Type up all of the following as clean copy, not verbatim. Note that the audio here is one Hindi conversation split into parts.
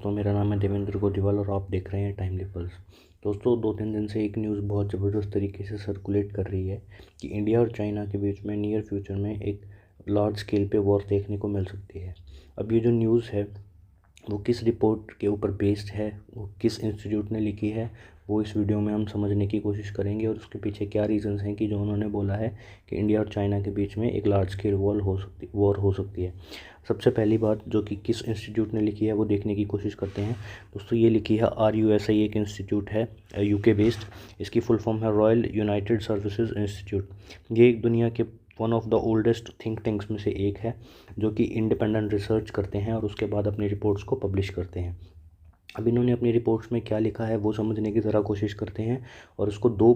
दोस्तों, मेरा नाम है देवेंद्र गोदीवाल और आप देख रहे हैं टाइमली पल्स। दोस्तों, 2-3 दिन से एक न्यूज़ बहुत ज़बरदस्त तरीके से सर्कुलेट कर रही है कि इंडिया और चाइना के बीच में नियर फ्यूचर में एक लार्ज स्केल पे वॉर देखने को मिल सकती है। अब ये जो न्यूज़ है वो किस रिपोर्ट के ऊपर बेस्ड है, वो किस इंस्टीट्यूट ने लिखी है, वो इस वीडियो में हम समझने की कोशिश करेंगे और उसके पीछे क्या रीज़न्स हैं कि जो उन्होंने बोला है कि इंडिया और चाइना के बीच में एक लार्ज स्केल वॉर हो सकती है। सबसे पहली बात जो कि किस इंस्टीट्यूट ने लिखी है वो देखने की कोशिश करते हैं। दोस्तों, ये लिखी है RUSI, एक इंस्टीट्यूट है UK बेस्ड। इसकी फुल फॉर्म है रॉयल यूनाइटेड सर्विसेज इंस्टीट्यूट। ये एक दुनिया के one of the oldest think tanks में से एक है जो कि इंडिपेंडेंट रिसर्च करते हैं और उसके बाद अपनी रिपोर्ट्स को पब्लिश करते हैं। अब इन्होंने अपनी रिपोर्ट्स में क्या लिखा है वो समझने की ज़रा कोशिश करते हैं और उसको दो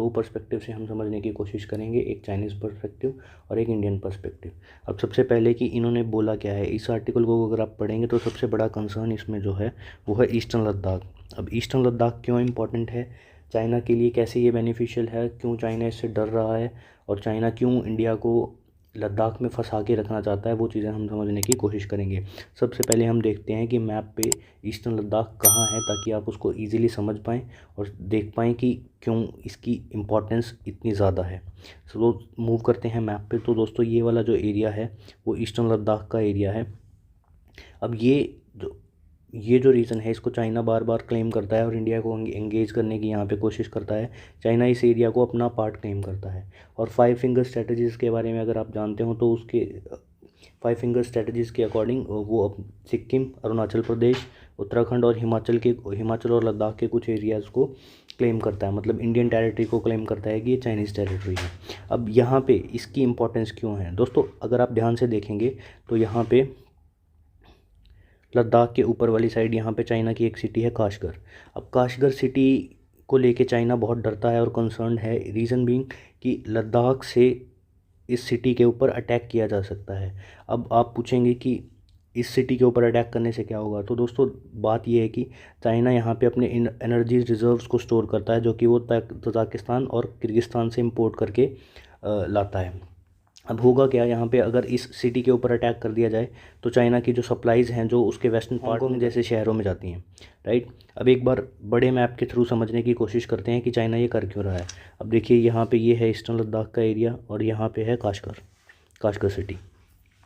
पर्सपेक्टिव से हम समझने की कोशिश करेंगे, एक चाइनीज़ पर्सपेक्टिव और एक इंडियन पर्सपेक्टिव। अब सबसे पहले कि इन्होंने बोला क्या है, इस आर्टिकल को अगर आप पढ़ेंगे तो सबसे बड़ा कंसर्न इसमें जो है वो है ईस्टर्न लद्दाख। अब ईस्टर्न लद्दाख क्यों इम्पॉर्टेंट है चाइना के लिए, कैसे ये बेनिफिशियल है, क्यों चाइना इससे डर रहा है और चाइना क्यों इंडिया को लद्दाख में फंसा के रखना चाहता है, वो चीज़ें हम समझने की कोशिश करेंगे। सबसे पहले हम देखते हैं कि मैप पे ईस्टर्न लद्दाख कहाँ है ताकि आप उसको ईज़िली समझ पाएँ और देख पाएँ कि क्यों इसकी इम्पोर्टेंस इतनी ज़्यादा है। सो मूव करते हैं मैप पे। तो दोस्तों, ये वाला जो एरिया है वो ईस्टर्न लद्दाख का एरिया है। अब ये जो रीज़न है इसको चाइना बार बार क्लेम करता है और इंडिया को एंगेज करने की यहाँ पे कोशिश करता है। चाइना इस एरिया को अपना पार्ट क्लेम करता है। और 5 फिंगर स्ट्रेटजीज़ के बारे में अगर आप जानते हो तो उसके 5 फिंगर स्ट्रेटजीज़ के अकॉर्डिंग वो सिक्किम, अरुणाचल प्रदेश, उत्तराखंड और हिमाचल और लद्दाख के कुछ एरियाज़ को क्लेम करता है, मतलब इंडियन टेरिटरी को क्लेम करता है कि ये चाइनीज़ टेरिटरी है। अब यहाँ पे इसकी इम्पोर्टेंस क्यों है दोस्तों, अगर आप ध्यान से देखेंगे तो यहाँ पे लद्दाख के ऊपर वाली साइड यहाँ पे चाइना की एक सिटी है काशगर। अब काशगर सिटी को लेके चाइना बहुत डरता है और कंसर्न है, रीज़न बीइंग कि लद्दाख से इस सिटी के ऊपर अटैक किया जा सकता है। अब आप पूछेंगे कि इस सिटी के ऊपर अटैक करने से क्या होगा, तो दोस्तों बात यह है कि चाइना यहाँ पे अपने एनर्जी रिजर्व्स को स्टोर करता है जो कि वो तजाकिस्तान और किर्गिस्तान से इंपोर्ट करके लाता है। अब होगा क्या, यहाँ पे अगर इस सिटी के ऊपर अटैक कर दिया जाए तो चाइना की जो सप्लाईज़ हैं जो उसके वेस्टर्न पार्ट में जैसे शहरों में जाती हैं, राइट। अब एक बार बड़े मैप के थ्रू समझने की कोशिश करते हैं कि चाइना ये कर क्यों रहा है। अब देखिए, यहाँ पे ये है ईस्टर्न लद्दाख का एरिया और यहाँ पे है काशगर सिटी।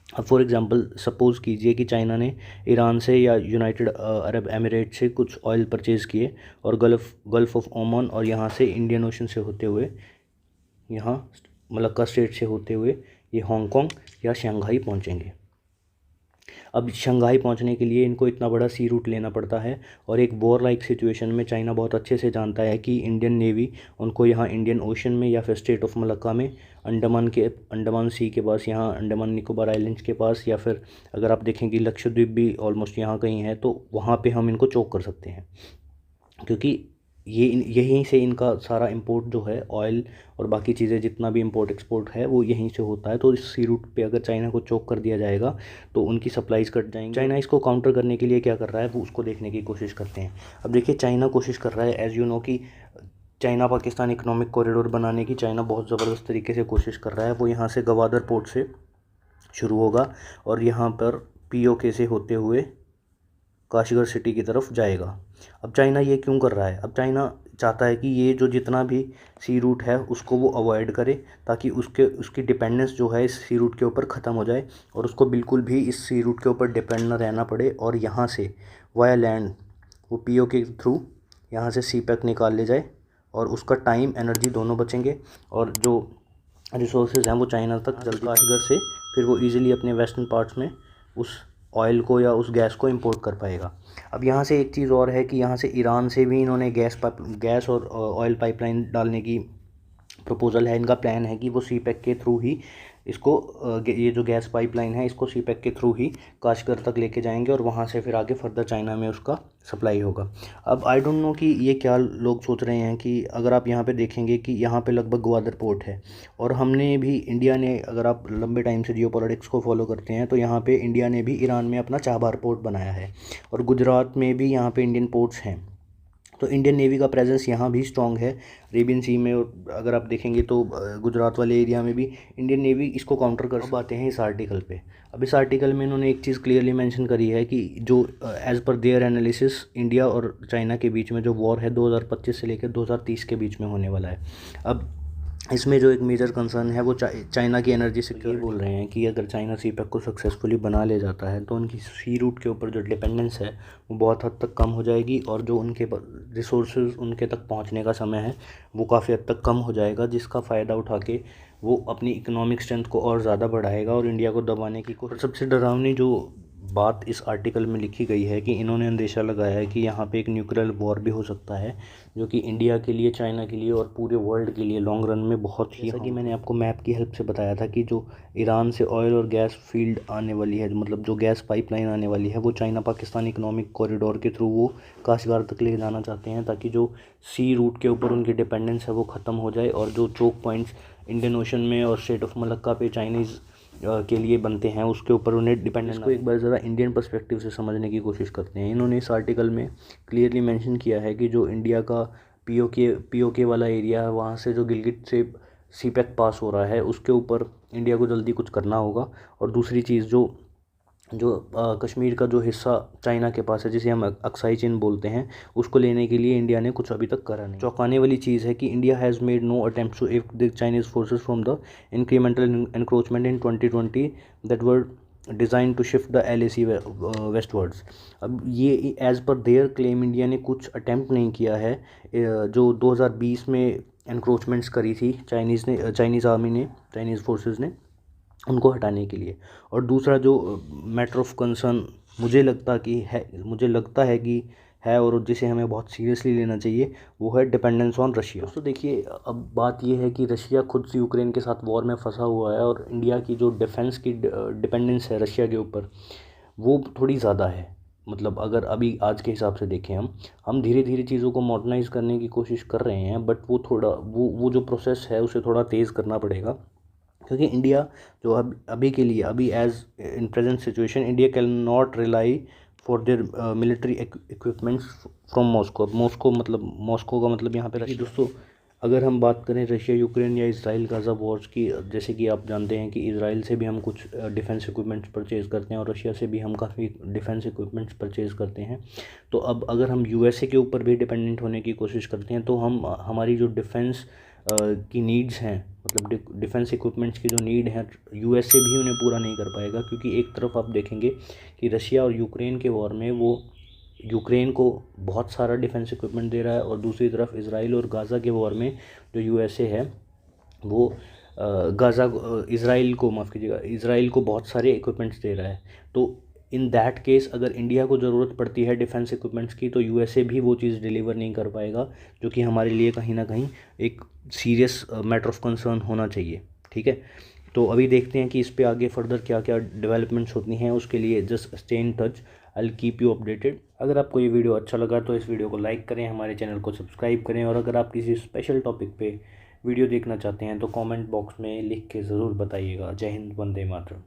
अब फॉर एग्जांपल सपोज़ कीजिए कि चाइना ने ईरान से या यूनाइटेड अरब एमिरेट से कुछ ऑयल परचेज़ किए और गल्फ़ ऑफ ओमान और यहाँ से इंडियन ओशन से होते हुए, यहाँ मलक्का स्टेट से होते हुए ये हांगकांग या शंघाई पहुँचेंगे। अब शंघाई पहुंचने के लिए इनको इतना बड़ा सी रूट लेना पड़ता है और एक वॉर लाइक सिचुएशन में चाइना बहुत अच्छे से जानता है कि इंडियन नेवी उनको यहाँ इंडियन ओशन में या फिर स्टेट ऑफ मलक्का में अंडमान सी के पास, यहाँ अंडमान निकोबार आइलैंड्स के पास, या फिर अगर आप देखेंगे लक्षद्वीप भी ऑलमोस्ट यहाँ कहीं है, तो वहाँ पे हम इनको चोक कर सकते हैं क्योंकि यहीं से इनका सारा इंपोर्ट जो है ऑयल और बाकी चीज़ें जितना भी इंपोर्ट एक्सपोर्ट है वो यहीं से होता है। तो इस सी रूट पे अगर चाइना को चोक कर दिया जाएगा तो उनकी सप्लाईज कट जाएंगी। चाइना इसको काउंटर करने के लिए क्या कर रहा है वो उसको देखने की कोशिश करते हैं। अब देखिए, चाइना कोशिश कर रहा है, एज़ यू नो कि चाइना पाकिस्तान इकोनॉमिक कॉरिडोर बनाने की चाइना बहुत ज़बरदस्त तरीके से कोशिश कर रहा है। वो यहाँ से गवादर पोर्ट से शुरू होगा और यहाँ पर POK से होते हुए काशगर सिटी की तरफ जाएगा। अब चाइना ये क्यों कर रहा है, अब चाइना चाहता है कि ये जो जितना भी सी रूट है उसको वो अवॉइड करे ताकि उसकी डिपेंडेंस जो है इस सी रूट के ऊपर ख़त्म हो जाए और उसको बिल्कुल भी इस सी रूट के ऊपर डिपेंड ना रहना पड़े और यहाँ से वाया लैंड वो POK के थ्रू यहाँ से सी पैक निकाल ले जाए और उसका टाइम एनर्जी दोनों बचेंगे और जो रिसोर्सेज हैं वो चाइना तक जल्दी काशगर से फिर वो ईज़िली अपने वेस्टर्न पार्ट्स में उस ऑयल को या उस गैस को इंपोर्ट कर पाएगा। अब यहाँ से एक चीज़ और है कि यहाँ से ईरान से भी इन्होंने गैस और ऑयल पाइपलाइन डालने की प्रपोज़ल है। इनका प्लान है कि वो सी पैक के थ्रू ही इसको ये जो गैस पाइपलाइन है इसको सी पैक के थ्रू ही काशगर तक लेके जाएंगे और वहाँ से फिर आगे फर्दर चाइना में उसका सप्लाई होगा। अब आई डोंट नो कि ये क्या लोग सोच रहे हैं कि अगर आप यहाँ पे देखेंगे कि यहाँ पे लगभग ग्वादर पोर्ट है और हमने भी इंडिया ने, अगर आप लंबे टाइम से जियो पॉलिटिक्स को फॉलो करते हैं तो यहाँ पे इंडिया ने भी ईरान में अपना चाबहार पोर्ट बनाया है और गुजरात में भी यहाँ पे इंडियन पोर्ट्स हैं। तो इंडियन नेवी का प्रेजेंस यहाँ भी स्ट्रांग है अरेबियन सी में, और अगर आप देखेंगे तो गुजरात वाले एरिया में भी इंडियन नेवी इसको काउंटर कर। अब आते हैं इस आर्टिकल पे। अब इस आर्टिकल में इन्होंने एक चीज़ क्लियरली मेंशन करी है कि जो as per their analysis India और चाइना के बीच में जो वॉर है 2025 से लेकर 2030 के बीच में होने वाला है। अब इसमें जो एक मेजर कंसर्न है वो चाइना की एनर्जी सिक्योरिटी। बोल रहे हैं कि अगर चाइना सी पैक को सक्सेसफुली बना ले जाता है तो उनकी सी रूट के ऊपर जो डिपेंडेंस है वो बहुत हद तक कम हो जाएगी, और जो उनके रिसोर्सेज उनके तक पहुंचने का समय है वो काफ़ी हद तक कम हो जाएगा, जिसका फ़ायदा उठा के वो अपनी इकोनॉमिक स्ट्रेंथ को और ज़्यादा बढ़ाएगा और इंडिया को दबाने की कोशिश। सबसे डरावनी जो बात इस आर्टिकल में लिखी गई है कि इन्होंने अंदेशा लगाया है कि यहाँ पे एक न्यूक्लियर वॉर भी हो सकता है, जो कि इंडिया के लिए, चाइना के लिए और पूरे वर्ल्ड के लिए लॉन्ग रन में बहुत ही, जैसा कि मैंने आपको मैप की हेल्प से बताया था कि जो ईरान से ऑयल और गैस फील्ड आने वाली है, मतलब जो गैस पाइपलाइन आने वाली है, वो चाइना पाकिस्तान इकोनॉमिक कॉरिडोर के थ्रू वो काश्तकार तक ले जाना चाहते हैं, ताकि जो सी रूट के ऊपर उनकी डिपेंडेंस है वो ख़त्म हो जाए, और जो चोक पॉइंट्स इंडियन ओशन में और स्ट्रेट ऑफ मलक्का पे चाइनीज़ के लिए बनते हैं उसके ऊपर उन्हें डिपेंडेंस को एक बार ज़रा इंडियन पर्सपेक्टिव से समझने की कोशिश करते हैं। इन्होंने इस आर्टिकल में क्लियरली मेंशन किया है कि जो इंडिया का पीओके वाला एरिया है, वहाँ से जो गिलगिट से सी पैक पास हो रहा है उसके ऊपर इंडिया को जल्दी कुछ करना होगा। और दूसरी चीज़ जो कश्मीर का जो हिस्सा चाइना के पास है, जिसे हम अक्साई चीन बोलते हैं, उसको लेने के लिए इंडिया ने कुछ अभी तक करा नहीं। चौंकाने वाली चीज़ है कि India has made no attempt to if the Chinese forces from the incremental encroachment in 2020 that were designed to shift the LAC westwards. अब ये as per there claim India ने कुछ अटैम्प्ट नहीं किया है जो 2020 में एनक्रोचमेंट्स करी थी चाइनीज़ आर्मी ने, चाइनीज़ फोर्सेस ने, उनको हटाने के लिए। और दूसरा जो मैटर ऑफ कंसर्न मुझे लगता है कि है और जिसे हमें बहुत सीरियसली लेना चाहिए, वो है डिपेंडेंस ऑन रशिया। दोस्तों देखिए, अब बात ये है कि रशिया खुद से यूक्रेन के साथ वॉर में फंसा हुआ है, और इंडिया की जो डिफेंस की डिपेंडेंस है रशिया के ऊपर वो थोड़ी ज़्यादा है। मतलब अगर अभी आज के हिसाब से देखें, हम धीरे धीरे चीज़ों को मॉडर्नाइज़ करने की कोशिश कर रहे हैं, बट वो थोड़ा वो जो प्रोसेस है उसे थोड़ा तेज़ करना पड़ेगा, क्योंकि इंडिया जो अभी के लिए, अभी as in present situation, India can not rely for their military equipments from Moscow. अब मॉस्को का मतलब यहाँ पे रशिया। दोस्तों अगर हम बात करें रशिया यूक्रेन या इसराइल गाज़ा वॉर्स की, जैसे कि आप जानते हैं कि इसराइल से भी हम कुछ डिफेंस इक्विपमेंट्स परचेज़ करते हैं और रशिया से भी हम काफ़ी डिफेंस इक्विपमेंट्स परचेज़ करते हैं। तो अब अगर हम USA के ऊपर भी डिपेंडेंट होने की कोशिश करते हैं तो हमारी जो डिफेंस की नीड्स हैं, मतलब डिफेंस इक्विपमेंट्स की जो नीड है, USA भी उन्हें पूरा नहीं कर पाएगा। क्योंकि एक तरफ आप देखेंगे कि रशिया और यूक्रेन के वॉर में वो यूक्रेन को बहुत सारा डिफेंस इक्विपमेंट दे रहा है, और दूसरी तरफ इसराइल और गाज़ा के वॉर में जो USA है वो इसराइल को बहुत सारे इक्विपमेंट्स दे रहा है। तो इन दैट केस अगर इंडिया को ज़रूरत पड़ती है डिफेंस इक्विपमेंट्स की, तो USA भी वो चीज़ डिलीवर नहीं कर पाएगा, जो कि हमारे लिए कहीं ना कहीं एक सीरियस मैटर ऑफ कंसर्न होना चाहिए। ठीक है, तो अभी देखते हैं कि इस पे आगे फर्दर क्या क्या डेवलपमेंट्स होती हैं। उसके लिए just stay in touch, I will keep you updated. अगर आपको ये वीडियो अच्छा लगा तो इस वीडियो को लाइक करें, हमारे चैनल को सब्सक्राइब करें, और अगर आप किसी स्पेशल टॉपिक पे वीडियो देखना चाहते हैं तो कमेंट बॉक्स में लिख के ज़रूर बताइएगा। जय हिंद, वंदे मातरम।